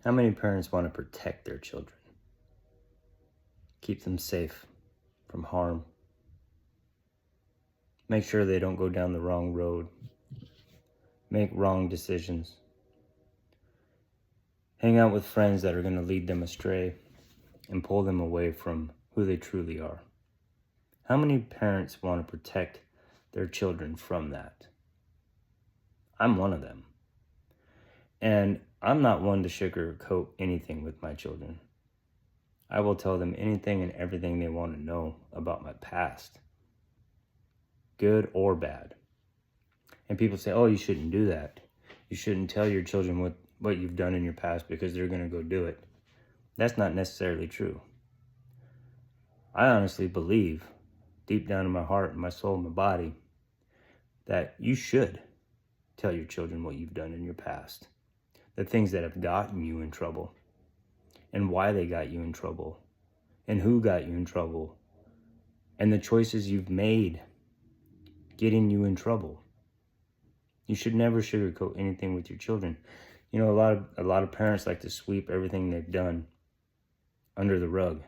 How many parents want to protect their children? Keep them safe from harm. Make sure they don't go down the wrong road. Make wrong decisions. Hang out with friends that are going to lead them astray and pull them away from who they truly are. How many parents want to protect their children from that? I'm one of them. And I'm not one to sugarcoat anything with my children. I will tell them anything and everything they want to know about my past, good or bad. And people say, oh, you shouldn't do that. You shouldn't tell your children what you've done in your past because they're going to go do it. That's not necessarily true. I honestly believe, deep down in my heart and my soul and my body, that you should tell your children what you've done in your past, the things that have gotten you in trouble, and why they got you in trouble, and who got you in trouble, and the choices you've made getting you in trouble. You should never sugarcoat anything with your children. You know, a lot of parents like to sweep everything they've done under the rug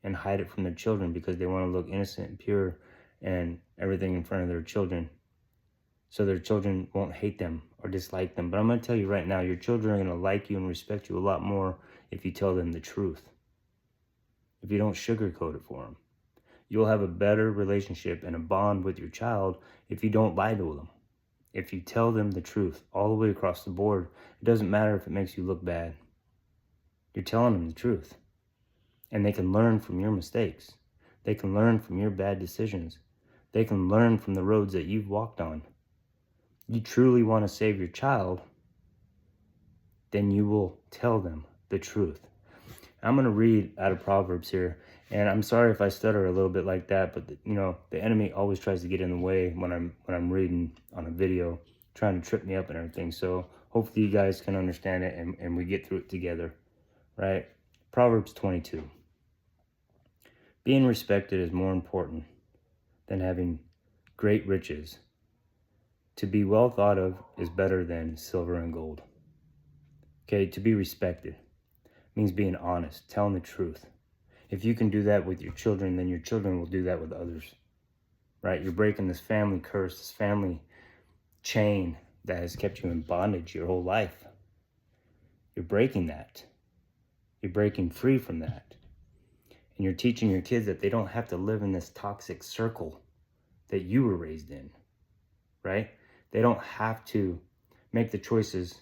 and hide it from their children because they want to look innocent and pure and everything in front of their children, so their children won't hate them or dislike them. But I'm going to tell you right now, your children are going to like you and respect you a lot more if you tell them the truth, if you don't sugarcoat it for them. You'll have a better relationship and a bond with your child if you don't lie to them. If you tell them the truth all the way across the board, it doesn't matter if it makes you look bad. You're telling them the truth. And they can learn from your mistakes. They can learn from your bad decisions. They can learn from the roads that you've walked on. You truly want to save your child, then you will tell them the truth. I'm going to read out of Proverbs here, and I'm sorry if I stutter a little bit like that, but the enemy always tries to get in the way when I'm reading on a video, trying to trip me up and everything. So hopefully you guys can understand it and we get through it together, right? Proverbs 22. Being respected is more important than having great riches. To be well thought of is better than silver and gold. Okay, to be respected means being honest, telling the truth. If you can do that with your children, then your children will do that with others, right? You're breaking this family curse, this family chain that has kept you in bondage your whole life. You're breaking that. You're breaking free from that. And you're teaching your kids that they don't have to live in this toxic circle that you were raised in, right? They don't have to make the choices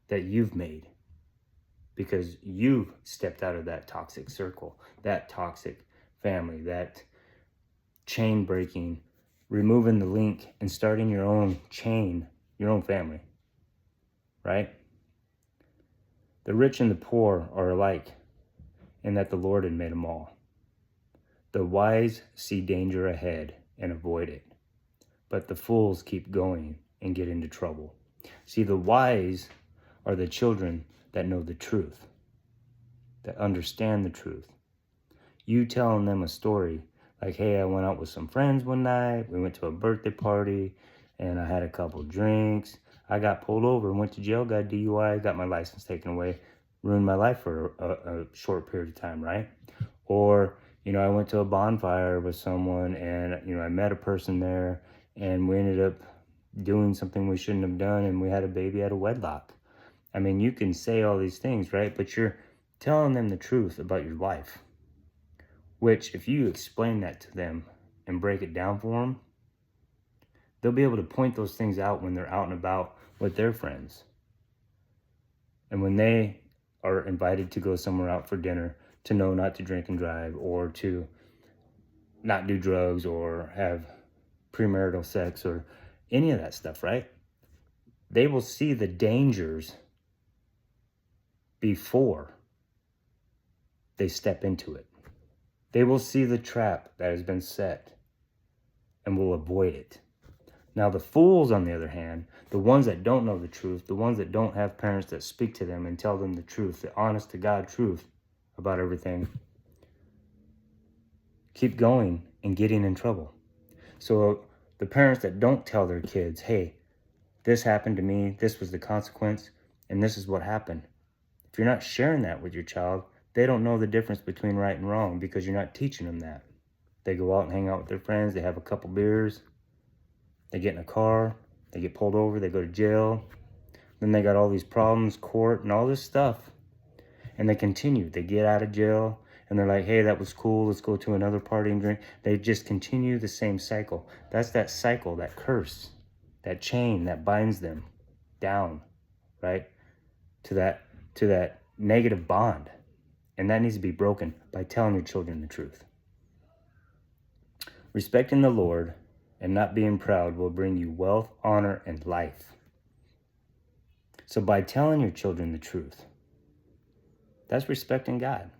that you've made because you've stepped out of that toxic circle, that toxic family, that chain breaking, removing the link and starting your own chain, your own family, right? The rich and the poor are alike in that the Lord had made them all. The wise see danger ahead and avoid it, but the fools keep going and get into trouble. See, the wise are the children that know the truth, that understand the truth. You telling them a story like, hey, I went out with some friends one night, we went to a birthday party, and I had a couple drinks. I got pulled over and went to jail, got DUI, got my license taken away, ruined my life for a short period of time, right? Or, I went to a bonfire with someone and, I met a person there and we ended up doing something we shouldn't have done and we had a baby out of wedlock. I mean, you can say all these things, right? But you're telling them the truth about your life, which if you explain that to them and break it down for them, they'll be able to point those things out when they're out and about with their friends. And when they are invited to go somewhere out for dinner, to know not to drink and drive or to not do drugs or have premarital sex or any of that stuff, right? They will see the dangers before they step into it. They will see the trap that has been set and will avoid it. Now, the fools, on the other hand, the ones that don't know the truth, the ones that don't have parents that speak to them and tell them the truth, the honest to God truth about everything, keep going and getting in trouble. So the parents that don't tell their kids, hey, this happened to me, this was the consequence, and this is what happened. If you're not sharing that with your child, they don't know the difference between right and wrong because you're not teaching them that. They go out and hang out with their friends, they have a couple beers, they get in a car, they get pulled over, they go to jail, then they got all these problems, court, and all this stuff. And they continue. They get out of jail, and they're like, hey, that was cool, let's go to another party and drink. They just continue the same cycle. That's that cycle, that curse, that chain that binds them down, right, to that negative bond. And that needs to be broken by telling your children the truth. Respecting the Lord and not being proud will bring you wealth, honor, and life. So by telling your children the truth, that's respecting God,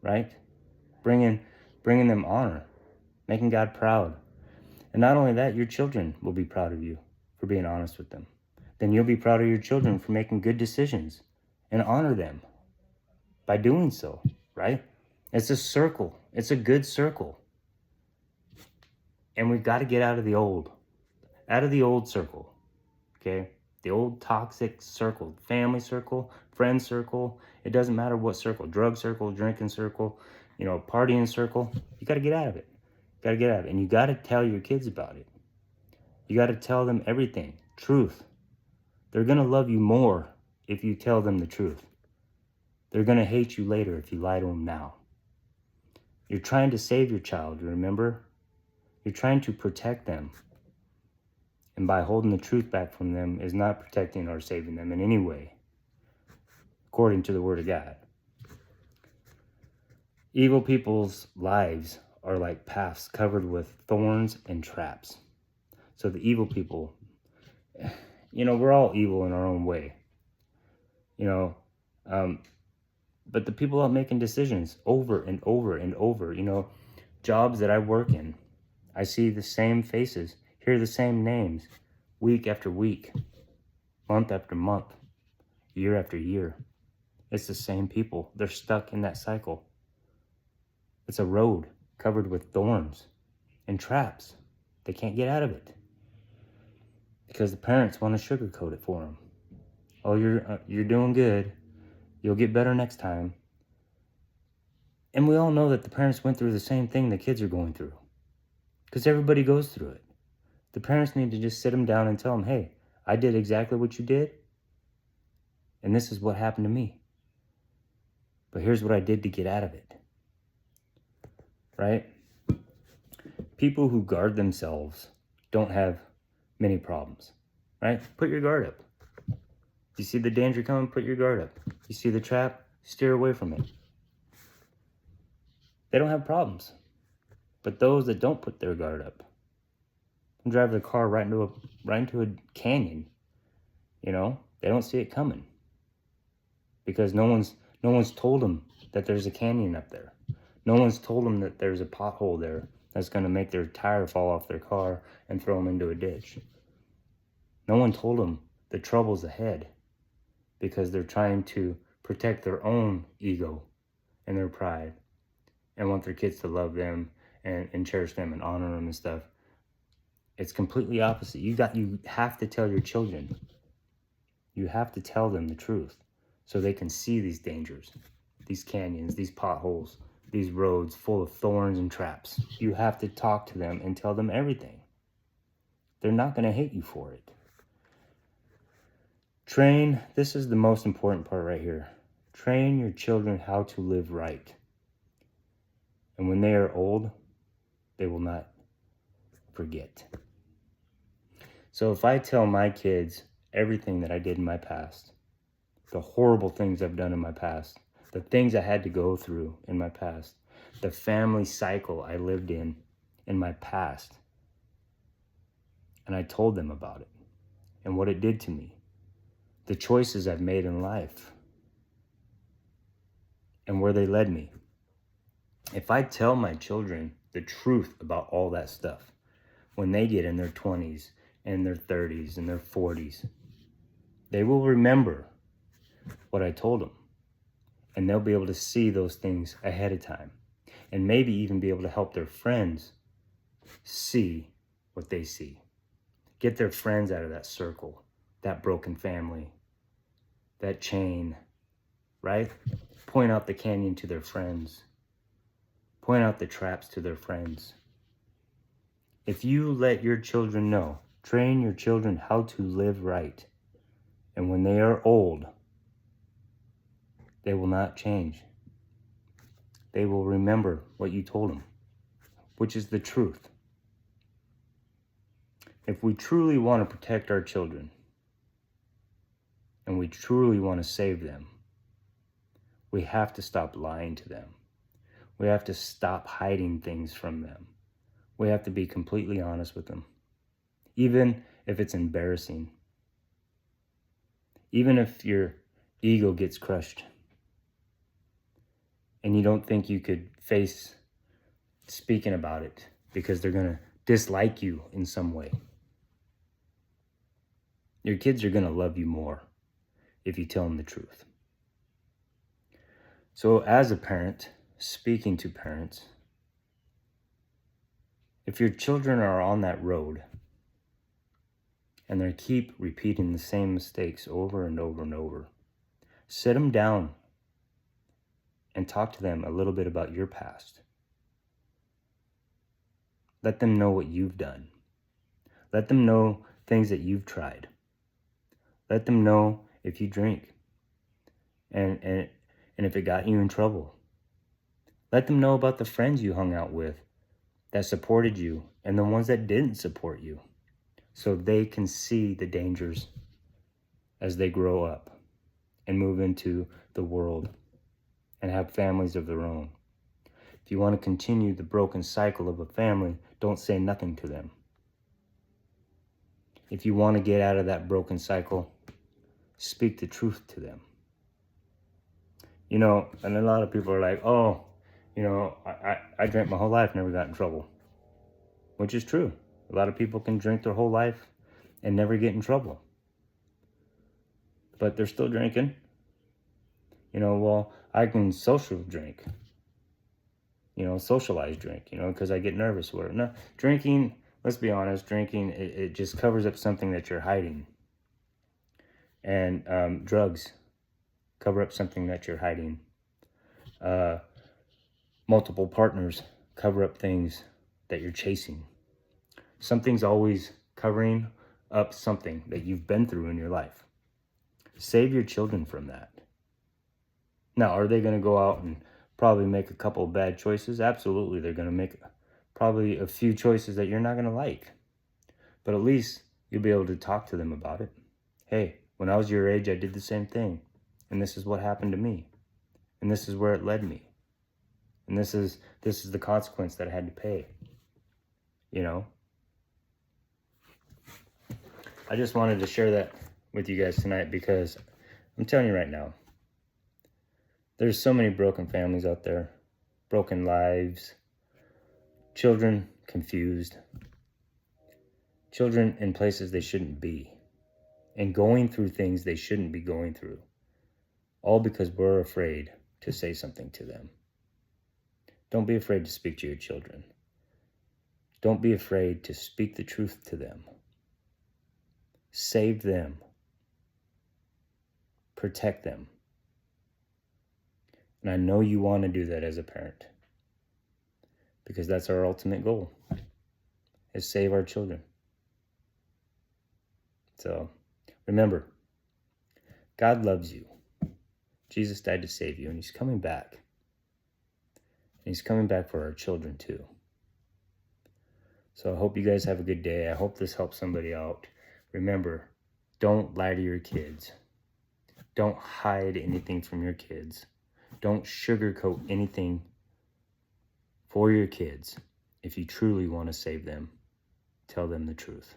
right? Bringing them honor, making God proud. And not only that, your children will be proud of you for being honest with them. Then you'll be proud of your children for making good decisions and honor them by doing so, right? It's a circle. It's a good circle. And we've got to get out of the old circle, okay? The old toxic circle, family circle, friend circle. It doesn't matter what circle, drug circle, drinking circle, partying circle. You got to get out of it. Got to get out of it. And you got to tell your kids about it. You got to tell them everything, truth. They're going to love you more if you tell them the truth. They're going to hate you later if you lie to them now. You're trying to save your child, remember? You're trying to protect them. And by holding the truth back from them is not protecting or saving them in any way, according to the Word of God. Evil people's lives are like paths covered with thorns and traps. So the evil people, we're all evil in our own way. But the people out making decisions over and over and over, jobs that I work in, I see the same faces, hear the same names, week after week, month after month, year after year. It's the same people. They're stuck in that cycle. It's a road covered with thorns and traps. They can't get out of it because the parents want to sugarcoat it for them. Oh, you're doing good. You'll get better next time. And we all know that the parents went through the same thing the kids are going through because everybody goes through it. The parents need to just sit them down and tell them, hey, I did exactly what you did, and this is what happened to me. But here's what I did to get out of it, right? People who guard themselves don't have many problems, right? Put your guard up. You see the danger coming, put your guard up. You see the trap, steer away from it. They don't have problems. But those that don't put their guard up and drive their car right into a canyon, they don't see it coming because no one's told them that there's a canyon up there. No one's told them that there's a pothole there that's going to make their tire fall off their car and throw them into a ditch. No one told them the trouble's ahead because they're trying to protect their own ego and their pride and want their kids to love them and cherish them and honor them and stuff. It's completely opposite. You have to tell your children. You have to tell them the truth so they can see these dangers, these canyons, these potholes, these roads full of thorns and traps. You have to talk to them and tell them everything. They're not going to hate you for it. This is the most important part right here. Train your children how to live right. And when they are old, they will not forget. So if I tell my kids everything that I did in my past, the horrible things I've done in my past, the things I had to go through in my past, the family cycle I lived in my past, and I told them about it and what it did to me, the choices I've made in life, and where they led me. If I tell my children the truth about all that stuff, when they get in their 20s and their 30s and their 40s, they will remember what I told them. And they'll be able to see those things ahead of time. And maybe even be able to help their friends see what they see. Get their friends out of that circle, that broken family, that chain, right? Point out the canyon to their friends. Point out the traps to their friends. If you let your children know, train your children how to live right, and when they are old, they will not change. They will remember what you told them, which is the truth. If we truly want to protect our children, and we truly want to save them, we have to stop lying to them. We have to stop hiding things from them. We have to be completely honest with them, even if it's embarrassing. Even if your ego gets crushed and you don't think you could face speaking about it because they're going to dislike you in some way. Your kids are going to love you more if you tell them the truth. So as a parent, speaking to parents, if your children are on that road and they keep repeating the same mistakes over and over and over, sit them down and talk to them a little bit about your past. Let them know what you've done. Let them know things that you've tried. Let them know if you drink and if it got you in trouble. Let them know about the friends you hung out with that supported you and the ones that didn't support you, so they can see the dangers as they grow up and move into the world and have families of their own. If you want to continue the broken cycle of a family, don't say nothing to them. If you want to get out of that broken cycle, speak the truth to them. You know, and a lot of people are like, oh, you know, I drank my whole life, never got in trouble. Which is true. A lot of people can drink their whole life and never get in trouble. But they're still drinking. You know, well, I can social drink. You know, socialize drink, you know, because I get nervous or whatever. No, drinking, let's be honest, drinking, it just covers up something that you're hiding. And drugs cover up something that you're hiding. Multiple partners cover up things that you're chasing. Something's always covering up something that you've been through in your life. Save your children from that. Now, are they going to go out and probably make a couple of bad choices? Absolutely, they're going to make probably a few choices that you're not going to like. But at least you'll be able to talk to them about it. Hey, when I was your age, I did the same thing. And this is what happened to me. And this is where it led me. And this is the consequence that I had to pay. You know? I just wanted to share that with you guys tonight because I'm telling you right now, there's so many broken families out there, broken lives, children confused, children in places they shouldn't be, and going through things they shouldn't be going through, all because we're afraid to say something to them. Don't be afraid to speak to your children. Don't be afraid to speak the truth to them. Save them. Protect them. And I know you want to do that as a parent, because that's our ultimate goal, is save our children. So remember, God loves you. Jesus died to save you, and he's coming back. And he's coming back for our children too. So I hope you guys have a good day. I hope this helps somebody out. Remember, don't lie to your kids. Don't hide anything from your kids. Don't sugarcoat anything for your kids. If you truly want to save them, tell them the truth.